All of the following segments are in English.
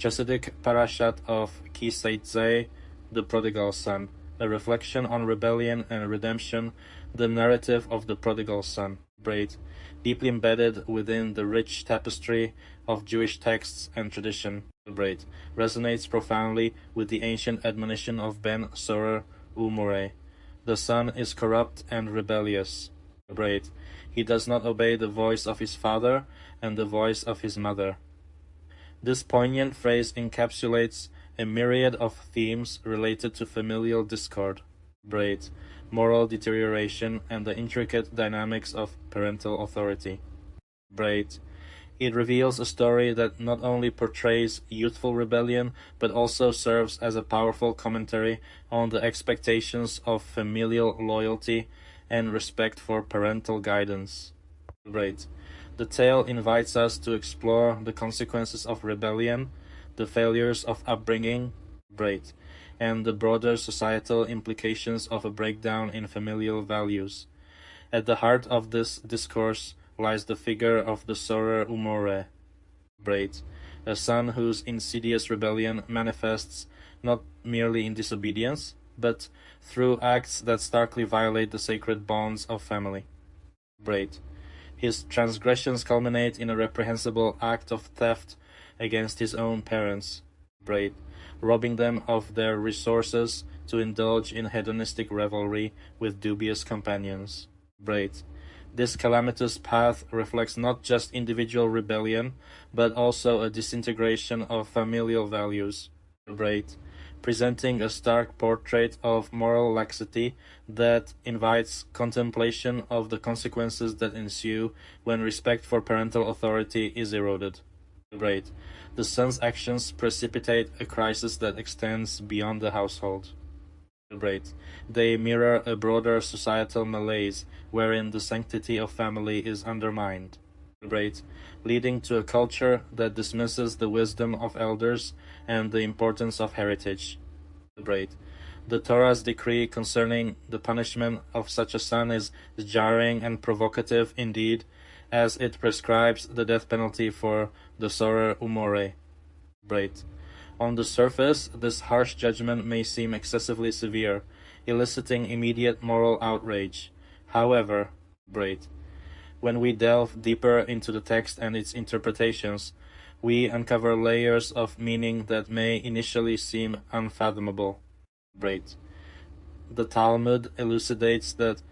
Chassidic Parashat of Seitzei, the prodigal son, a reflection on rebellion and redemption, the narrative of the prodigal son, deeply embedded within the rich tapestry of Jewish texts and tradition, resonates profoundly with the ancient admonition of Ben Sorer Umore. The son is corrupt and rebellious. He does not obey the voice of his father and the voice of his mother. This poignant phrase encapsulates a myriad of themes related to familial discord, moral deterioration, and the intricate dynamics of parental authority. It reveals a story that not only portrays youthful rebellion, but also serves as a powerful commentary on the expectations of familial loyalty and respect for parental guidance. The tale invites us to explore the consequences of rebellion, the failures of upbringing, and the broader societal implications of a breakdown in familial values. At the heart of this discourse lies the figure of the Sorer Umore, a son whose insidious rebellion manifests not merely in disobedience, but through acts that starkly violate the sacred bonds of family. His transgressions culminate in a reprehensible act of theft against his own parents, robbing them of their resources to indulge in hedonistic revelry with dubious companions. This calamitous path reflects not just individual rebellion, but also a disintegration of familial values, presenting a stark portrait of moral laxity that invites contemplation of the consequences that ensue when respect for parental authority is eroded. The son's actions precipitate a crisis that extends beyond the household. They mirror a broader societal malaise wherein the sanctity of family is undermined, leading to a culture that dismisses the wisdom of elders and the importance of heritage. The Torah's decree concerning the punishment of such a son is jarring and provocative indeed, as it prescribes the death penalty for the Sorer Umore. On the surface, this harsh judgment may seem excessively severe, eliciting immediate moral outrage. However, when we delve deeper into the text and its interpretations, we uncover layers of meaning that may initially seem unfathomable. The Talmud elucidates that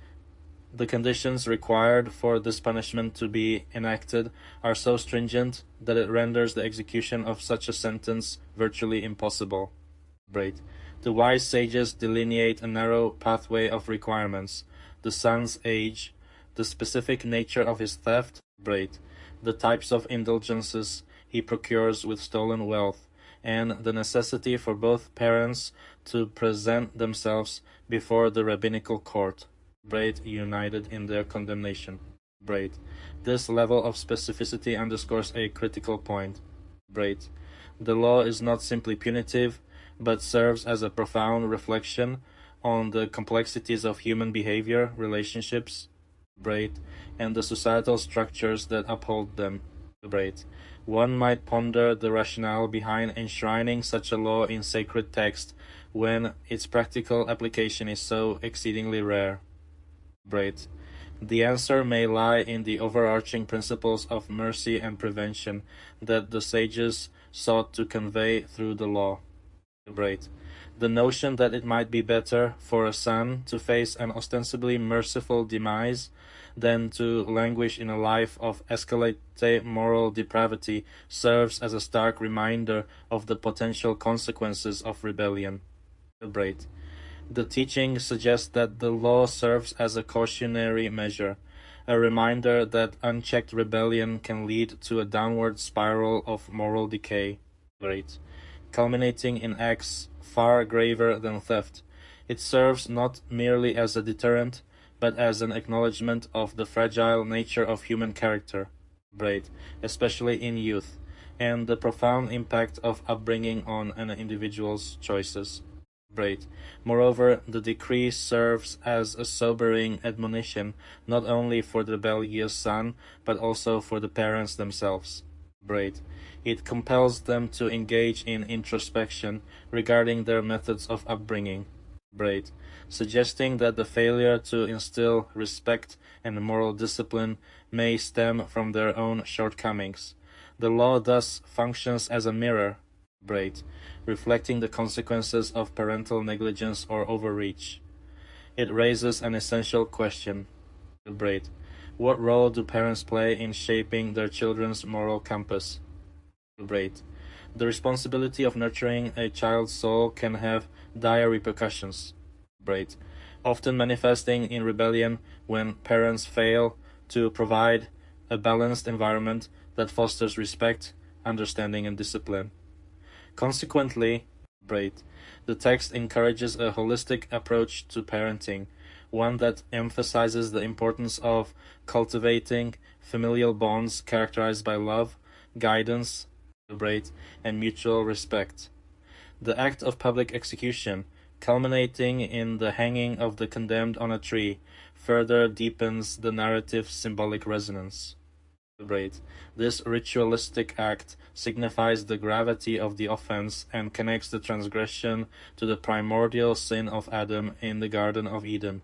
the conditions required for this punishment to be enacted are so stringent that it renders the execution of such a sentence virtually impossible. The wise sages delineate a narrow pathway of requirements: the son's age, the specific nature of his theft, the types of indulgences he procures with stolen wealth, and the necessity for both parents to present themselves before the rabbinical court, united in their condemnation. This level of specificity underscores a critical point. The law is not simply punitive, but serves as a profound reflection on the complexities of human behavior, relationships, and the societal structures that uphold them. One might ponder the rationale behind enshrining such a law in sacred text when its practical application is so exceedingly rare. The answer may lie in the overarching principles of mercy and prevention that the sages sought to convey through the law. The notion that it might be better for a son to face an ostensibly merciful demise than to languish in a life of escalate moral depravity serves as a stark reminder of the potential consequences of rebellion. The teaching suggests that the law serves as a cautionary measure, a reminder that unchecked rebellion can lead to a downward spiral of moral decay, culminating in acts far graver than theft. It serves not merely as a deterrent, but as an acknowledgement of the fragile nature of human character, especially in youth, and the profound impact of upbringing on an individual's choices. Moreover, the decree serves as a sobering admonition not only for the rebellious son, but also for the parents themselves. Braid. It compels them to engage in introspection regarding their methods of upbringing. Braid. Suggesting that the failure to instill respect and moral discipline may stem from their own shortcomings. The law thus functions as a mirror, Braid, reflecting the consequences of parental negligence or overreach. It raises an essential question, Braid. What role do parents play in shaping their children's moral compass? Braid. The responsibility of nurturing a child's soul can have dire repercussions, Braid, often manifesting in rebellion when parents fail to provide a balanced environment that fosters respect, understanding, and discipline. Consequently, Braid, the text encourages a holistic approach to parenting, one that emphasizes the importance of cultivating familial bonds characterized by love, guidance, Braid, and mutual respect. The act of public execution, culminating in the hanging of the condemned on a tree, further deepens the narrative's symbolic resonance. Braid. This ritualistic act signifies the gravity of the offense and connects the transgression to the primordial sin of Adam in the Garden of Eden.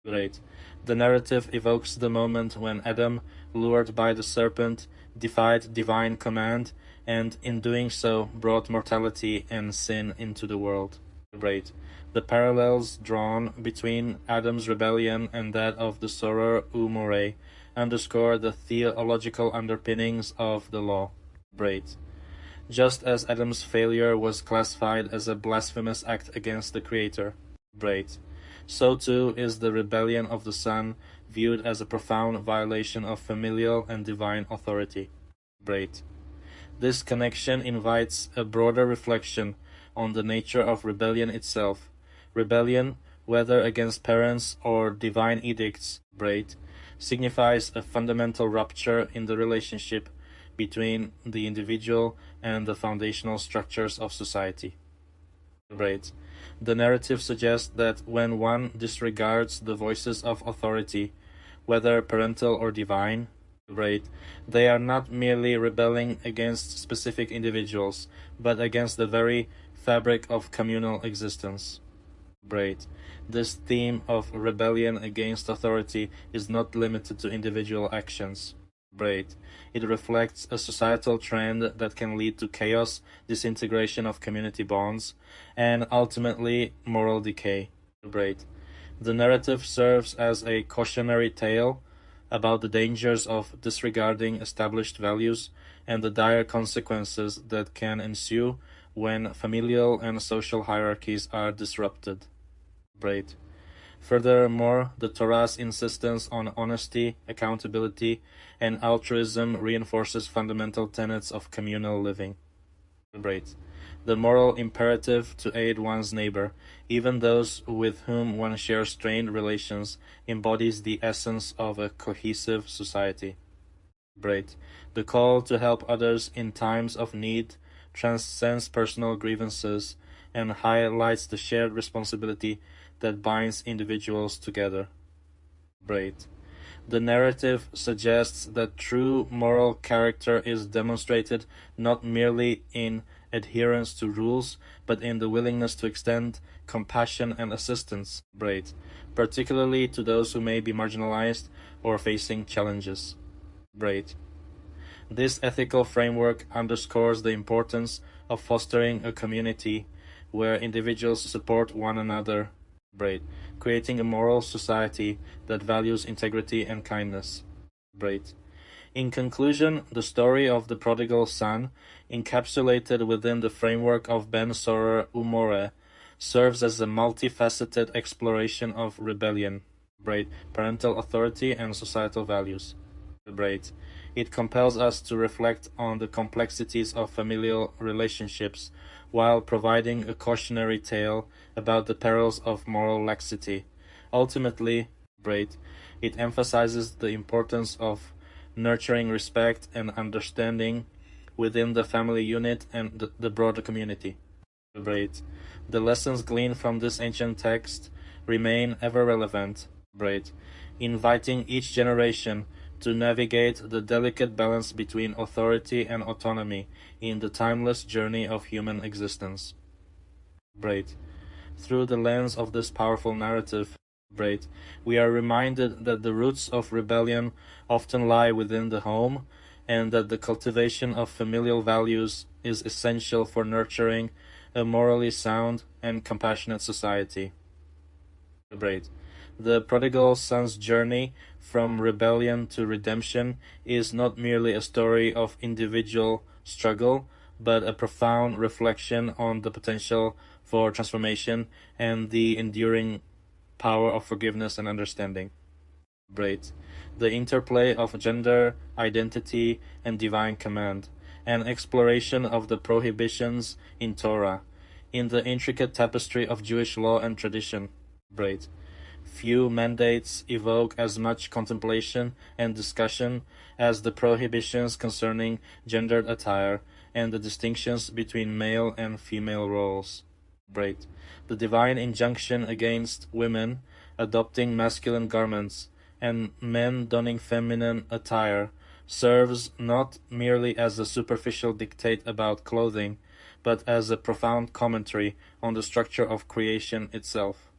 Braid. The narrative evokes the moment when Adam, lured by the serpent, defied divine command, and in doing so brought mortality and sin into the world. Braid. The parallels drawn between Adam's rebellion and that of the Soror Umore underscore the theological underpinnings of the law. Braid. Just as Adam's failure was classified as a blasphemous act against the Creator, Braid, so too is the rebellion of the Son viewed as a profound violation of familial and divine authority. Braid. This connection invites a broader reflection on the nature of rebellion itself. Rebellion, whether against parents or divine edicts, Braid, signifies a fundamental rupture in the relationship between the individual and the foundational structures of society. Braid. The narrative suggests that when one disregards the voices of authority, whether parental or divine, Braid, they are not merely rebelling against specific individuals, but against the very fabric of communal existence. Braid. This theme of rebellion against authority is not limited to individual actions. Braid. It reflects a societal trend that can lead to chaos, disintegration of community bonds, and ultimately moral decay. Braid. The narrative serves as a cautionary tale about the dangers of disregarding established values and the dire consequences that can ensue when familial and social hierarchies are disrupted. Braid. Furthermore, the Torah's insistence on honesty, accountability, and altruism reinforces fundamental tenets of communal living. Braid. The moral imperative to aid one's neighbor, even those with whom one shares strained relations, embodies the essence of a cohesive society. Braid. The call to help others in times of need transcends personal grievances and highlights the shared responsibility that binds individuals together. Braid. The narrative suggests that true moral character is demonstrated not merely in adherence to rules, but in the willingness to extend compassion and assistance, Braid, particularly to those who may be marginalized or facing challenges. Braid. This ethical framework underscores the importance of fostering a community where individuals support one another, Braid, creating a moral society that values integrity and kindness. Braid. In conclusion, the story of the prodigal son, encapsulated within the framework of Ben Soror Umore, serves as a multifaceted exploration of rebellion, Braid, parental authority, and societal values. Braid. It compels us to reflect on the complexities of familial relationships, while providing a cautionary tale about the perils of moral laxity. Ultimately, Braid, it emphasizes the importance of nurturing respect and understanding within the family unit and the broader community. Braid. The lessons gleaned from this ancient text remain ever relevant, Braid, inviting each generation to navigate the delicate balance between authority and autonomy in the timeless journey of human existence. Through the lens of this powerful narrative, we are reminded that the roots of rebellion often lie within the home, and that the cultivation of familial values is essential for nurturing a morally sound and compassionate society. The prodigal son's journey from rebellion to redemption is not merely a story of individual struggle, but a profound reflection on the potential for transformation and the enduring power of forgiveness and understanding. The interplay of gender, identity, and divine command, an exploration of the prohibitions in Torah, in the intricate tapestry of Jewish law and tradition. Few mandates evoke as much contemplation and discussion as the prohibitions concerning gendered attire and the distinctions between male and female roles. The divine injunction against women adopting masculine garments and men donning feminine attire serves not merely as a superficial dictate about clothing, but as a profound commentary on the structure of creation itself.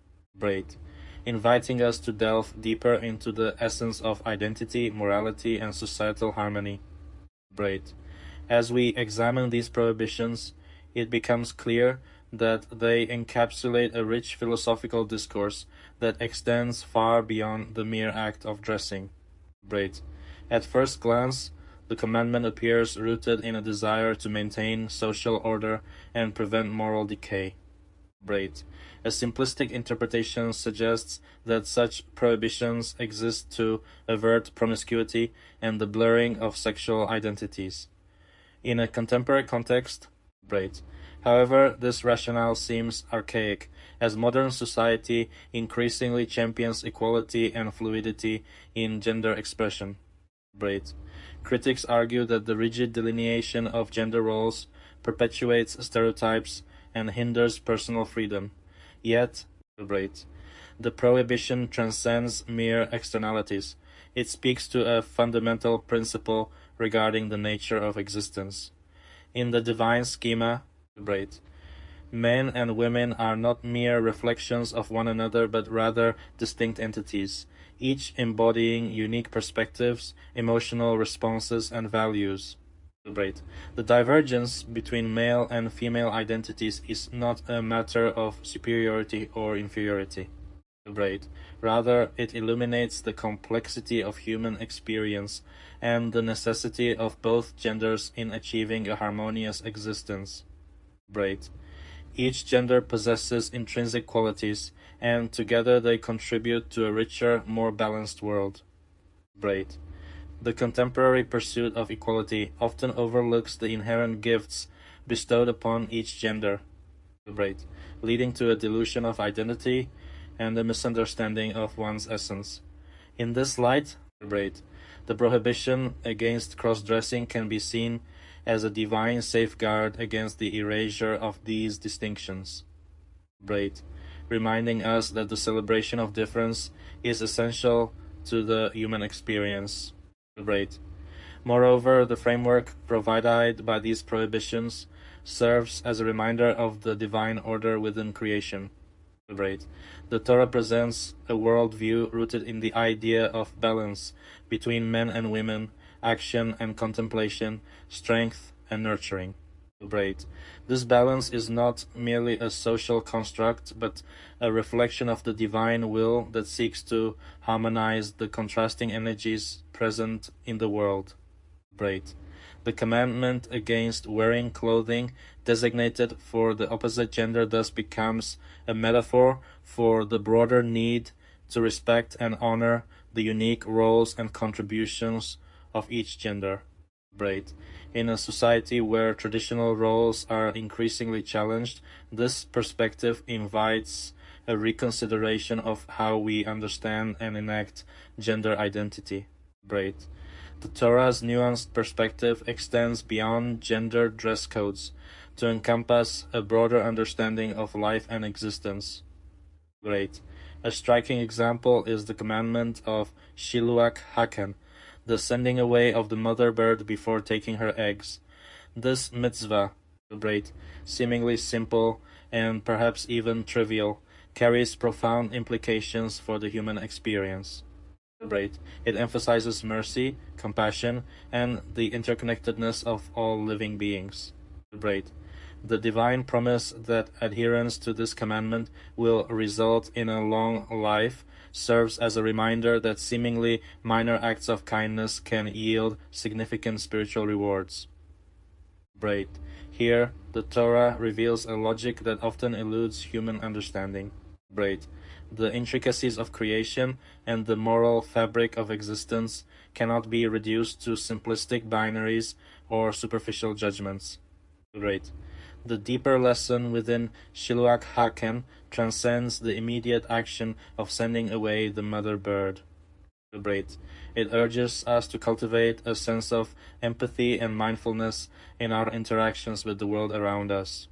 Inviting us to delve deeper into the essence of identity, morality, and societal harmony. As we examine these prohibitions, it becomes clear that they encapsulate a rich philosophical discourse that extends far beyond the mere act of dressing. At first glance, the commandment appears rooted in a desire to maintain social order and prevent moral decay. A simplistic interpretation suggests that such prohibitions exist to avert promiscuity and the blurring of sexual identities. In a contemporary context, however, this rationale seems archaic, as modern society increasingly champions equality and fluidity in gender expression. Critics argue that the rigid delineation of gender roles perpetuates stereotypes and hinders personal freedom. Yet, the prohibition transcends mere externalities. It speaks to a fundamental principle regarding the nature of existence. In the divine schema, men and women are not mere reflections of one another, but rather distinct entities, each embodying unique perspectives, emotional responses, and values. The divergence between male and female identities is not a matter of superiority or inferiority. Rather, it illuminates the complexity of human experience and the necessity of both genders in achieving a harmonious existence. Each gender possesses intrinsic qualities, and together they contribute to a richer, more balanced world. The contemporary pursuit of equality often overlooks the inherent gifts bestowed upon each gender, leading to a dilution of identity and a misunderstanding of one's essence. In this light, the prohibition against cross-dressing can be seen as a divine safeguard against the erasure of these distinctions, reminding us that the celebration of difference is essential to the human experience. Moreover, the framework provided by these prohibitions serves as a reminder of the divine order within creation. The Torah presents a worldview rooted in the idea of balance between men and women, action and contemplation, strength and nurturing. This balance is not merely a social construct, but a reflection of the divine will that seeks to harmonize the contrasting energies present in the world. The commandment against wearing clothing designated for the opposite gender thus becomes a metaphor for the broader need to respect and honor the unique roles and contributions of each gender. In a society where traditional roles are increasingly challenged, this perspective invites a reconsideration of how we understand and enact gender identity. The Torah's nuanced perspective extends beyond gender dress codes to encompass a broader understanding of life and existence. A striking example is the commandment of Shiluach Haken, the sending away of the mother bird before taking her eggs. This mitzvah, seemingly simple and perhaps even trivial, carries profound implications for the human experience. It emphasizes mercy, compassion, and the interconnectedness of all living beings. The divine promise that adherence to this commandment will result in a long life serves as a reminder that seemingly minor acts of kindness can yield significant spiritual rewards. Here, the Torah reveals a logic that often eludes human understanding. The intricacies of creation and the moral fabric of existence cannot be reduced to simplistic binaries or superficial judgments. The deeper lesson within Shiluach Haken transcends the immediate action of sending away the mother bird. It urges us to cultivate a sense of empathy and mindfulness in our interactions with the world around us.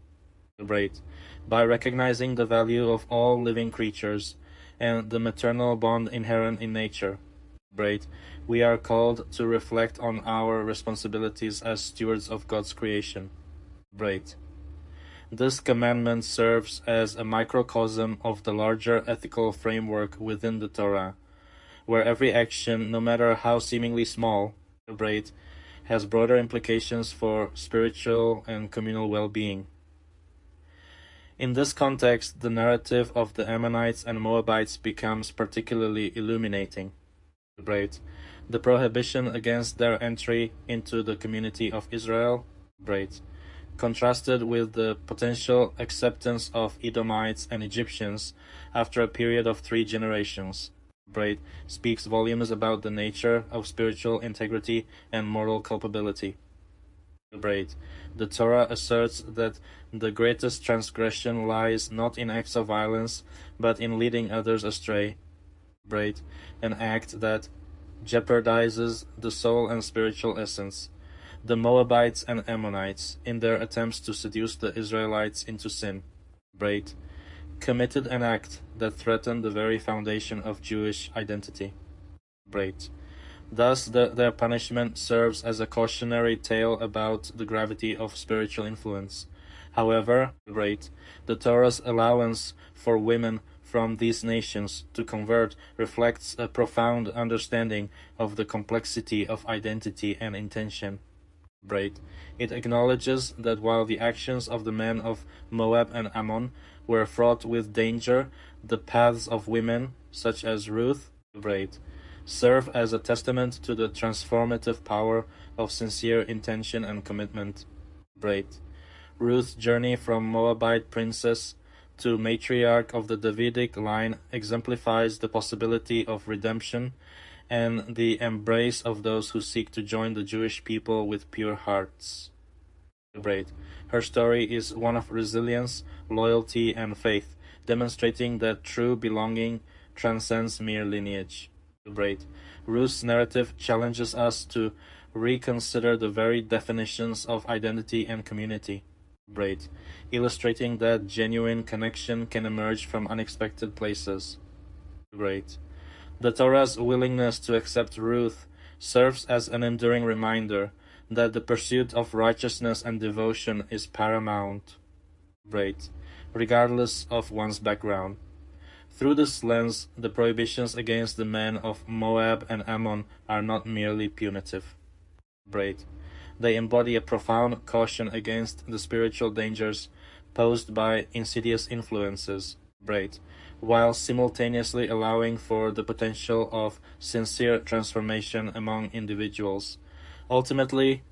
By recognizing the value of all living creatures and the maternal bond inherent in nature, we are called to reflect on our responsibilities as stewards of God's creation. This commandment serves as a microcosm of the larger ethical framework within the Torah, where every action, no matter how seemingly small, has broader implications for spiritual and communal well-being. In this context, the narrative of the Ammonites and Moabites becomes particularly illuminating. The prohibition against their entry into the community of Israel, contrasted with the potential acceptance of Edomites and Egyptians after a period of 3 generations, speaks volumes about the nature of spiritual integrity and moral culpability. The Torah asserts that the greatest transgression lies not in acts of violence, but in leading others astray, an act that jeopardizes the soul and spiritual essence. The Moabites and Ammonites, in their attempts to seduce the Israelites into sin, committed an act that threatened the very foundation of Jewish identity. Thus, their punishment serves as a cautionary tale about the gravity of spiritual influence. However, the Torah's allowance for women from these nations to convert reflects a profound understanding of the complexity of identity and intention. It acknowledges that while the actions of the men of Moab and Ammon were fraught with danger, the paths of women, such as Ruth, serve as a testament to the transformative power of sincere intention and commitment. Ruth's journey from Moabite princess to matriarch of the Davidic line exemplifies the possibility of redemption and the embrace of those who seek to join the Jewish people with pure hearts. Her story is one of resilience, loyalty, and faith, demonstrating that true belonging transcends mere lineage. Ruth's narrative challenges us to reconsider the very definitions of identity and community, illustrating that genuine connection can emerge from unexpected places. The Torah's willingness to accept Ruth serves as an enduring reminder that the pursuit of righteousness and devotion is paramount, regardless of one's background. Through this lens, the prohibitions against the men of Moab and Ammon are not merely punitive. They embody a profound caution against the spiritual dangers posed by insidious influences, while simultaneously allowing for the potential of sincere transformation among individuals. Ultimately,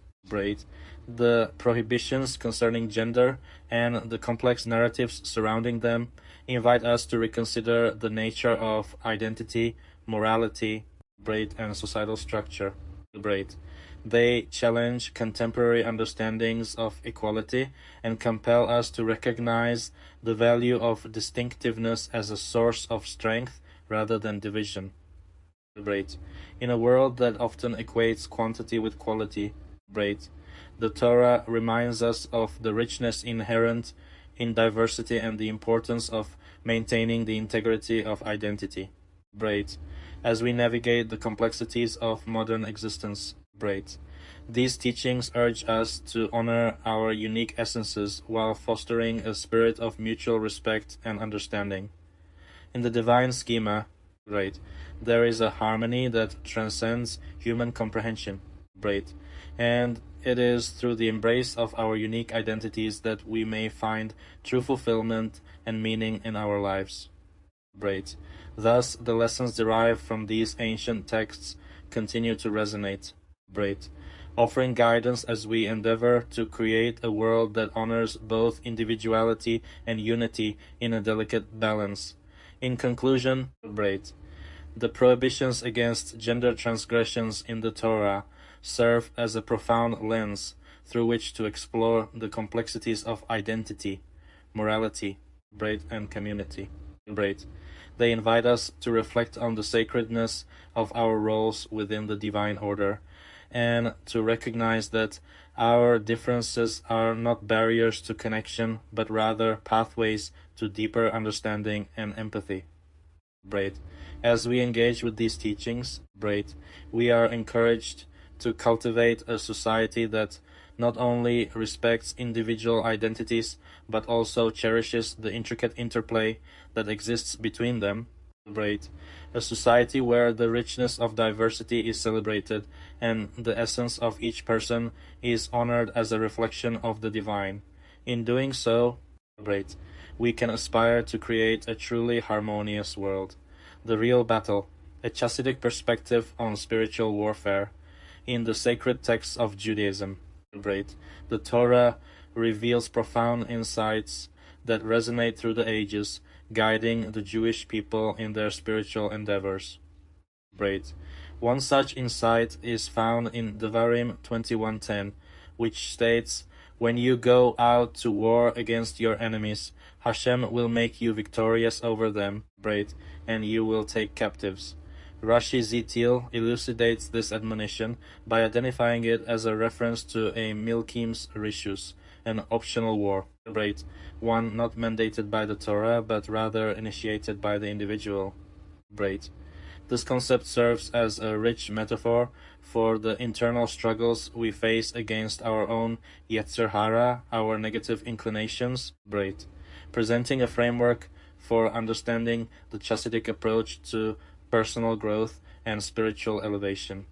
the prohibitions concerning gender and the complex narratives surrounding them invite us to reconsider the nature of identity, morality, and societal structure. They challenge contemporary understandings of equality and compel us to recognize the value of distinctiveness as a source of strength rather than division. In a world that often equates quantity with quality, the Torah reminds us of the richness inherent in diversity and the importance of maintaining the integrity of identity. as we navigate the complexities of modern existence. Great. These teachings urge us to honor our unique essences while fostering a spirit of mutual respect and understanding. In the divine schema, great, there is a harmony that transcends human comprehension. Great. And it is through the embrace of our unique identities that we may find true fulfillment and meaning in our lives. Great. Thus, the lessons derived from these ancient texts continue to resonate. Great. Offering guidance as we endeavor to create a world that honors both individuality and unity in a delicate balance. In conclusion, great. The prohibitions against gender transgressions in the Torah serve as a profound lens through which to explore the complexities of identity, morality, great, and community. Great. They invite us to reflect on the sacredness of our roles within the divine order, and to recognize that our differences are not barriers to connection, but rather pathways to deeper understanding and empathy. Great. As we engage with these teachings, great, we are encouraged to cultivate a society that not only respects individual identities, but also cherishes the intricate interplay that exists between them. Great. A society where the richness of diversity is celebrated and the essence of each person is honored as a reflection of the divine. In doing so, great, we can aspire to create a truly harmonious world. The real battle, a Chassidic perspective on spiritual warfare. In the sacred texts of Judaism, great, the Torah reveals profound insights that resonate through the ages, guiding the Jewish people in their spiritual endeavors. Great. One such insight is found in Devarim 21:10, which states, "When you go out to war against your enemies, Hashem will make you victorious over them, great, and you will take captives." Rashi Zitil elucidates this admonition by identifying it as a reference to a Milkim's Rishus, an optional war, great, one not mandated by the Torah, but rather initiated by the individual. Great. This concept serves as a rich metaphor for the internal struggles we face against our own Yetzer Hara, our negative inclinations, great, presenting a framework for understanding the Chassidic approach to personal growth and spiritual elevation.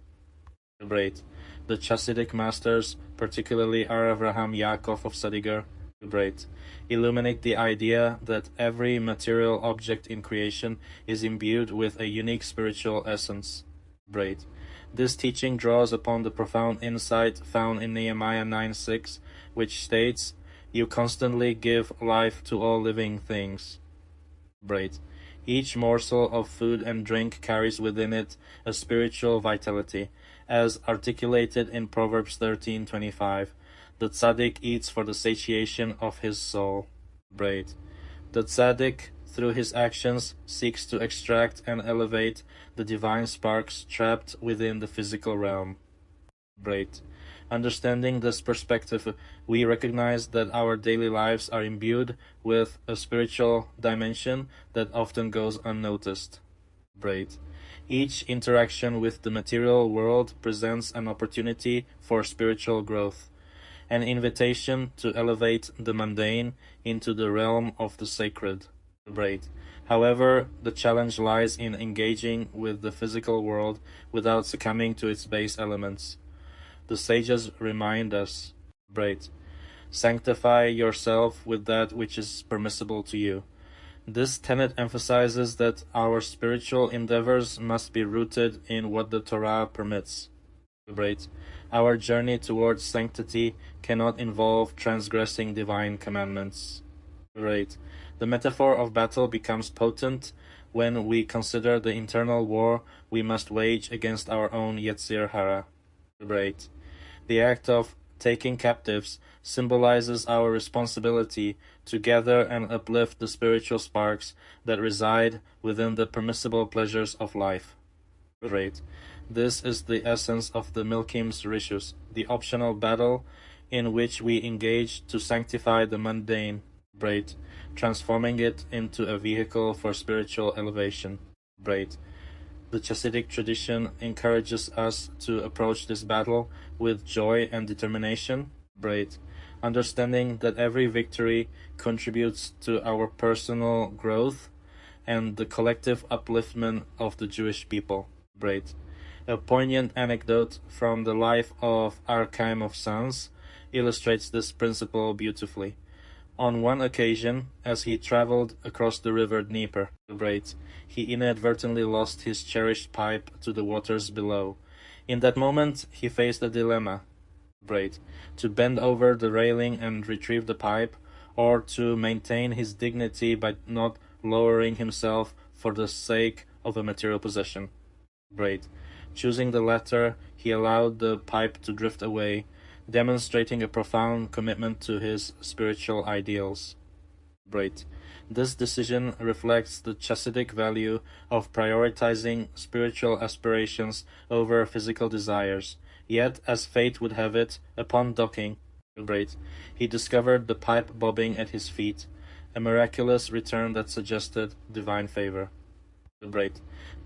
Great. The Chassidic masters, particularly Avraham Yaakov of Sadiger, great, illuminate the idea that every material object in creation is imbued with a unique spiritual essence. Great. This teaching draws upon the profound insight found in Nehemiah 9:6, which states, "You constantly give life to all living things." Great. Each morsel of food and drink carries within it a spiritual vitality, as articulated in Proverbs 13:25. The tzaddik eats for the satiation of his soul. Great. The tzaddik, through his actions, seeks to extract and elevate the divine sparks trapped within the physical realm. Great. Understanding this perspective, we recognize that our daily lives are imbued with a spiritual dimension that often goes unnoticed. Great. Each interaction with the material world presents an opportunity for spiritual growth, an invitation to elevate the mundane into the realm of the sacred. Great. However, the challenge lies in engaging with the physical world without succumbing to its base elements. The sages remind us, great, sanctify yourself with that which is permissible to you. This tenet emphasizes that our spiritual endeavors must be rooted in what the Torah permits. Great. Our journey towards sanctity cannot involve transgressing divine commandments. Great. The metaphor of battle becomes potent when we consider the internal war we must wage against our own Yetzer Hara. Great. The act of taking captives symbolizes our responsibility to gather and uplift the spiritual sparks that reside within the permissible pleasures of life. Great. This is the essence of the Milkim's Rishus, the optional battle in which we engage to sanctify the mundane, great, transforming it into a vehicle for spiritual elevation. Great. The Chassidic tradition encourages us to approach this battle with joy and determination, understanding that every victory contributes to our personal growth and the collective upliftment of the Jewish people. A poignant anecdote from the life of Archaim of Sons illustrates this principle beautifully. On one occasion, as he traveled across the river Dnieper, he inadvertently lost his cherished pipe to the waters below. In that moment, he faced a dilemma, to bend over the railing and retrieve the pipe, or to maintain his dignity by not lowering himself for the sake of a material possession. Choosing the latter, he allowed the pipe to drift away, demonstrating a profound commitment to his spiritual ideals. This decision reflects the Chassidic value of prioritizing spiritual aspirations over physical desires. Yet, as fate would have it, upon docking, he discovered the pipe bobbing at his feet, a miraculous return that suggested divine favor.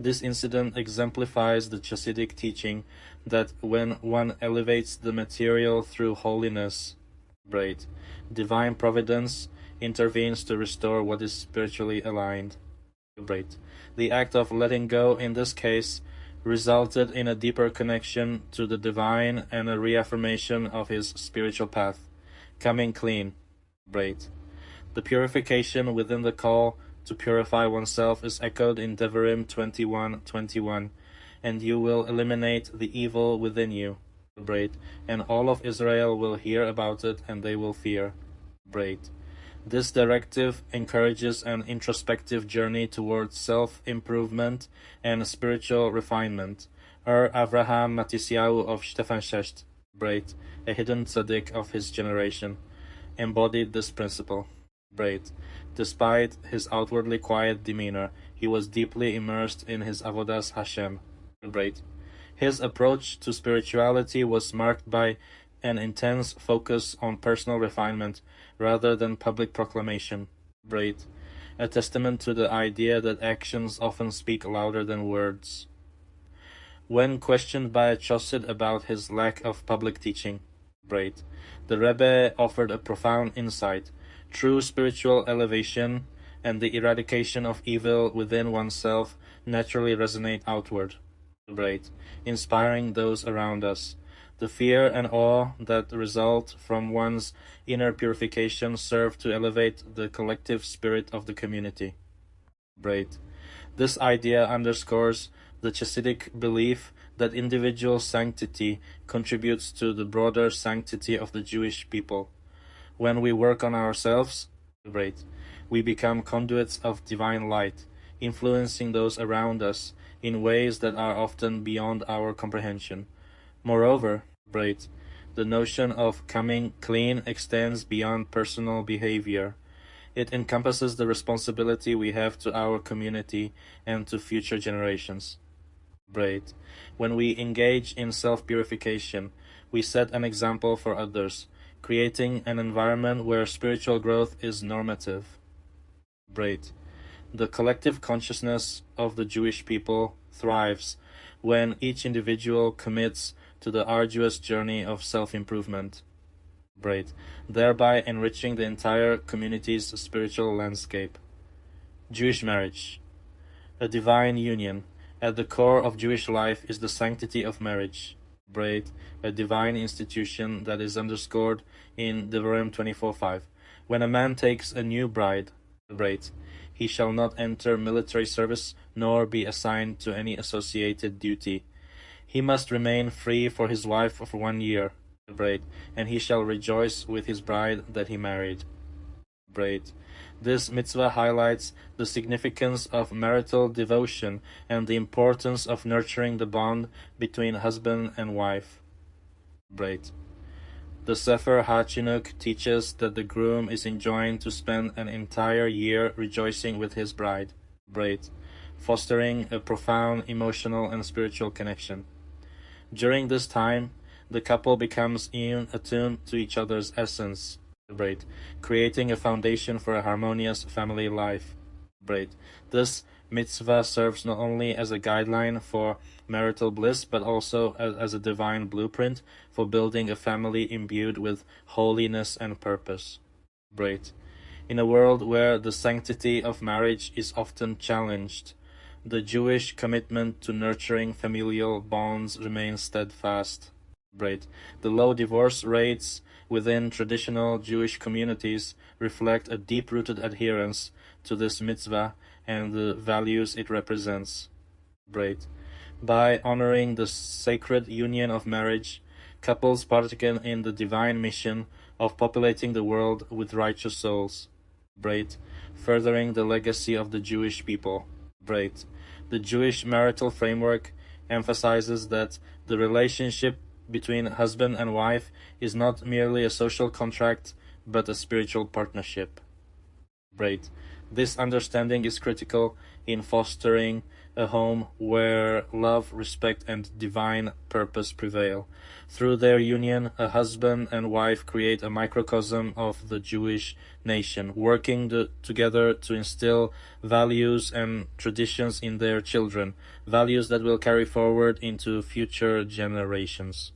This incident exemplifies the Chassidic teaching that when one elevates the material through holiness, divine providence intervenes to restore what is spiritually aligned. The act of letting go in this case resulted in a deeper connection to the divine and a reaffirmation of his spiritual path, coming clean. The purification within the call to purify oneself is echoed in Devarim 21:21, and you will eliminate the evil within you, and all of Israel will hear about it and they will fear. This directive encourages an introspective journey towards self-improvement and spiritual refinement. Avraham Matisyahu of Stefanshecht, a hidden tzaddik of his generation, embodied this principle. Despite his outwardly quiet demeanor, he was deeply immersed in his avodas Hashem. His approach to spirituality was marked by an intense focus on personal refinement rather than public proclamation. A testament to the idea that actions often speak louder than words. When questioned by a Chassid about his lack of public teaching, the Rebbe offered a profound insight. True spiritual elevation and the eradication of evil within oneself naturally resonate outward, inspiring those around us. The fear and awe that result from one's inner purification serve to elevate the collective spirit of the community. This idea underscores the Chassidic belief that individual sanctity contributes to the broader sanctity of the Jewish people. When we work on ourselves, we become conduits of divine light, influencing those around us in ways that are often beyond our comprehension. Moreover, the notion of coming clean extends beyond personal behavior. It encompasses the responsibility we have to our community and to future generations. When we engage in self-purification, we set an example for others, creating an environment where spiritual growth is normative. The collective consciousness of the Jewish people thrives when each individual commits to the arduous journey of self-improvement, thereby enriching the entire community's spiritual landscape. Jewish marriage, a divine union. At the core of Jewish life is the sanctity of marriage, a divine institution that is underscored in Devarim 24:5. When a man takes a new bride, he shall not enter military service nor be assigned to any associated duty. He must remain free for his wife for 1 year, and he shall rejoice with his bride that he married. This mitzvah highlights the significance of marital devotion and the importance of nurturing the bond between husband and wife. The Sefer HaChinuk teaches that the groom is enjoined to spend an entire year rejoicing with his bride, fostering a profound emotional and spiritual connection. During this time, the couple becomes attuned to each other's essence, creating a foundation for a harmonious family life. This Mitzvah serves not only as a guideline for marital bliss, but also as a divine blueprint for building a family imbued with holiness and purpose. Great. In a world where the sanctity of marriage is often challenged, the Jewish commitment to nurturing familial bonds remains steadfast. Great. The low divorce rates within traditional Jewish communities reflect a deep-rooted adherence to this mitzvah and the values it represents. Great. By honoring the sacred union of marriage, couples partake in the divine mission of populating the world with righteous souls. Great. Furthering the legacy of the Jewish people. Great. The Jewish marital framework emphasizes that the relationship between husband and wife is not merely a social contract, but a spiritual partnership. Great. This understanding is critical in fostering a home where love, respect, and divine purpose prevail. Through their union, a husband and wife create a microcosm of the Jewish nation, working together to instill values and traditions in their children, values that will carry forward into future generations.